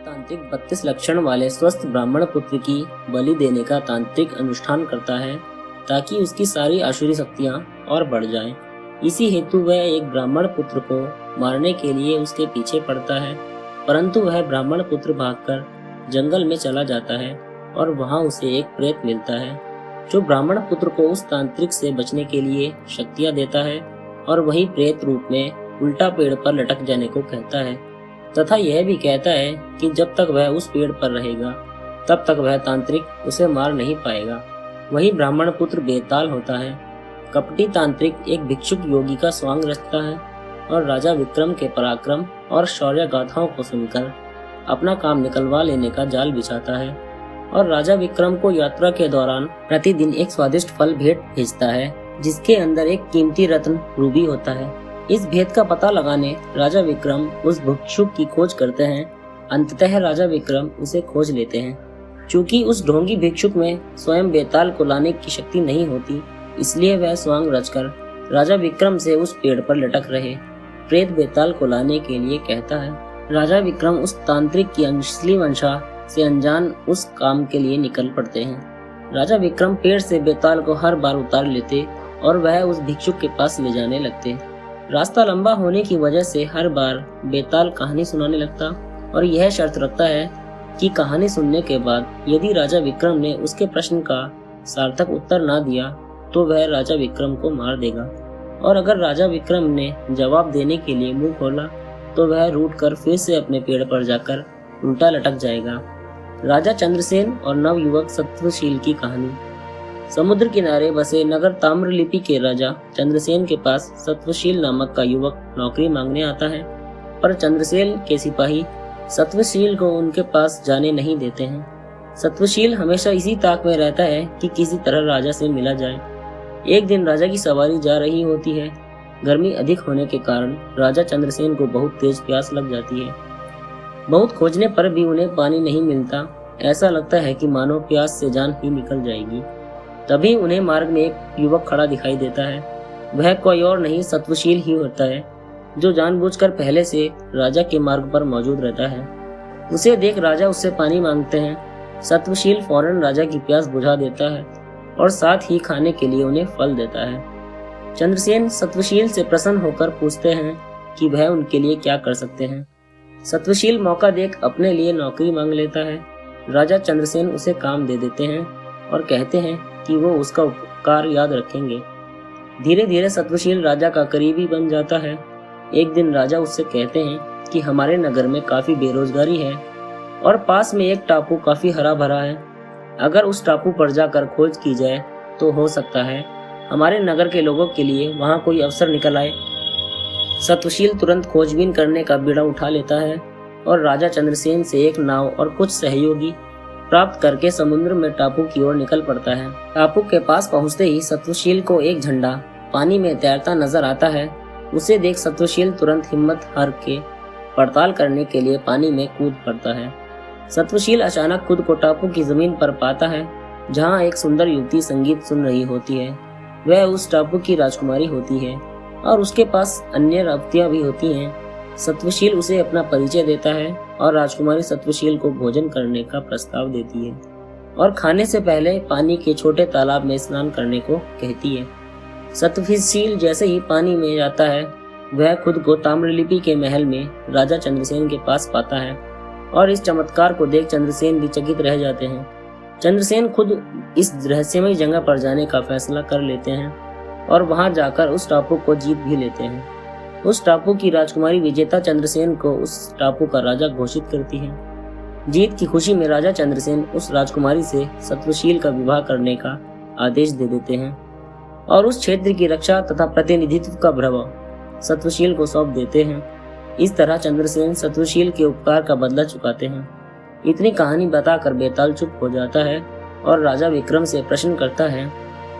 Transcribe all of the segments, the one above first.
तांत्रिक 32 लक्षण वाले स्वस्थ ब्राह्मण पुत्र की बलि देने का तांत्रिक अनुष्ठान करता है ताकि उसकी सारी आसुरी शक्तियां और बढ़ जाएं। इसी हेतु वह एक ब्राह्मण पुत्र को मारने के लिए उसके पीछे पड़ता है, परंतु वह ब्राह्मण पुत्र भागकर जंगल में चला जाता है और वहां उसे एक प्रेत मिलता है जो ब्राह्मण पुत्र को उस तांत्रिक से बचने के लिए शक्तियां देता है और वही प्रेत रूप में उल्टा पेड़ पर लटक जाने को कहता है तथा यह भी कहता है कि जब तक वह उस पेड़ पर रहेगा तब तक वह तांत्रिक उसे मार नहीं पाएगा। वही ब्राह्मण पुत्र बेताल होता है। कपटी तांत्रिक एक भिक्षुक योगी का स्वांग रचता है और राजा विक्रम के पराक्रम और शौर्य गाथाओं को सुनकर अपना काम निकलवा लेने का जाल बिछाता है और राजा विक्रम को यात्रा के दौरान प्रतिदिन एक स्वादिष्ट फल भेंट भेजता है जिसके अंदर एक कीमती रत्न रूबी होता है। इस भेद का पता लगाने राजा विक्रम उस भिक्षुक की खोज करते हैं। अंततः राजा विक्रम उसे खोज लेते हैं। चूंकि उस ढोंगी भिक्षुक में स्वयं बेताल को लाने की शक्ति नहीं होती, इसलिए वह स्वांग रचकर राजा विक्रम से उस पेड़ पर लटक रहे प्रेत बेताल को लाने के लिए कहता है। राजा विक्रम उस तांत्रिक की असली मंशा से अनजान उस काम के लिए निकल पड़ते हैं। राजा विक्रम पेड़ से बेताल को हर बार उतार लेते और वह उस भिक्षुक के पास ले जाने लगते। रास्ता लंबा होने की वजह से हर बार बेताल कहानी सुनाने लगता और यह शर्त रखता है कि कहानी सुनने के बाद यदि राजा विक्रम ने उसके प्रश्न का सार्थक उत्तर ना दिया तो वह राजा विक्रम को मार देगा, और अगर राजा विक्रम ने जवाब देने के लिए मुंह खोला तो वह रूठकर फिर से अपने पेड़ पर जाकर उल्टा लटक जाएगा। राजा चंद्रसेन और नवयुवक सत्वशील की कहानी। समुद्र किनारे बसे नगर ताम्रलिपि के राजा चंद्रसेन के पास सत्वशील नामक का युवक नौकरी मांगने आता है, पर चंद्रसेन के सिपाही सत्वशील को उनके पास जाने नहीं देते हैं। सत्वशील हमेशा इसी ताक में रहता है कि किसी तरह राजा से मिला जाए। एक दिन राजा की सवारी जा रही होती है। गर्मी अधिक होने के कारण राजा चंद्रसेन को बहुत तेज प्यास लग जाती है। बहुत खोजने पर भी उन्हें पानी नहीं मिलता। ऐसा लगता है कि मानो प्यास से जान ही निकल जाएगी। तभी उन्हें मार्ग में एक युवक खड़ा दिखाई देता है। वह कोई और नहीं सत्वशील ही होता है, जो जानबूझकर पहले से राजा के मार्ग पर मौजूद रहता है। उसे देख राजा उससे पानी मांगते हैं। सत्वशील फौरन राजा की प्यास बुझा देता है और साथ ही खाने के लिए उन्हें फल देता है। चंद्रसेन सत्वशील से प्रसन्न होकर पूछते हैं कि वह उनके लिए क्या कर सकते हैं। सत्वशील मौका देख अपने लिए नौकरी मांग लेता है। राजा चंद्रसेन उसे काम दे देते हैं और कहते हैं कि वो उसका उपकार याद रखेंगे। धीरे धीरे सत्वशील राजा का करीबी बन जाता है। एक दिन राजा उससे कहते हैं कि हमारे नगर में काफी बेरोजगारी है और पास में एक टापू काफी हरा भरा है। अगर उस टापू पर जाकर खोज की जाए तो हो सकता है हमारे नगर के लोगों के लिए वहां कोई अवसर निकल आए। सत्वशील तुरंत खोजबीन करने का बीड़ा उठा लेता है और राजा चंद्रसेन से एक नाव और कुछ सहयोगी प्राप्त करके समुद्र में टापू की ओर निकल पड़ता है। टापू के पास पहुंचते ही सत्वशील को एक झंडा पानी में तैरता नजर आता है। उसे देख सत्वशील तुरंत हिम्मत हार के पड़ताल करने के लिए पानी में कूद पड़ता है। सत्वशील अचानक खुद को टापू की जमीन पर पाता है, जहां एक सुंदर युवती संगीत सुन रही होती है। वह उस टापू की राजकुमारी होती है और उसके पास अन्य रावतियां भी होती हैं। सत्वशील उसे अपना परिचय देता है और राजकुमारी सत्वशील को भोजन करने का प्रस्ताव देती है और खाने से पहले पानी के छोटे तालाब में स्नान करने को कहती है। सत्वशील जैसे ही पानी में जाता है, वह खुद को ताम्रलिपि के महल में राजा चंद्रसेन के पास पाता है और इस चमत्कार को देख चंद्रसेन भी चकित रह जाते हैं। चंद्रसेन खुद इस रहस्यमय जगह पर जाने का फैसला कर लेते हैं और वहां जाकर उस टापू को जीत भी लेते हैं। उस टापू की राजकुमारी विजेता चंद्रसेन को उस टापू का राजा घोषित करती है। जीत की खुशी में राजा चंद्रसेन उस राजकुमारी से सत्वशील का विवाह करने का आदेश दे देते हैं और उस क्षेत्र की रक्षा तथा प्रतिनिधित्व का प्रभाव सत्वशील को सौंप देते हैं। इस तरह चंद्रसेन सत्वशील के उपकार का बदला चुकाते हैं। इतनी कहानी बताकर बेताल चुप हो जाता है और राजा विक्रम से प्रश्न करता है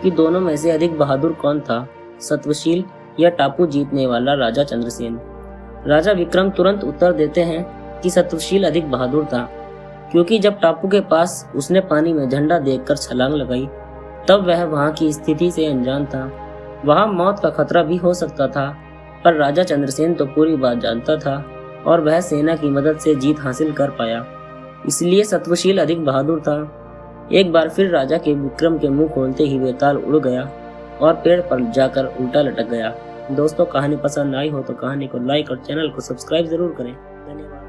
कि दोनों में से अधिक बहादुर कौन था, सत्वशील या टापू जीतने वाला राजा चंद्रसेन। राजा विक्रम तुरंत उत्तर देते हैं कि सत्वशील अधिक बहादुर था, क्योंकि जब टापू के पास उसने पानी में झंडा देखकर छलांग लगाई तब वह वहां की स्थिति से अनजान था। वहां मौत का खतरा भी हो सकता था, पर राजा चंद्रसेन तो पूरी बात जानता था और वह सेना की मदद से जीत हासिल कर पाया। इसलिए सत्वशील अधिक बहादुर था। एक बार फिर राजा के विक्रम के मुंह खोलते ही बेताल उड़ गया और पेड़ पर जाकर उल्टा लटक गया। दोस्तों, कहानी पसंद आई हो तो कहानी को लाइक और चैनल को सब्सक्राइब जरूर करें। धन्यवाद।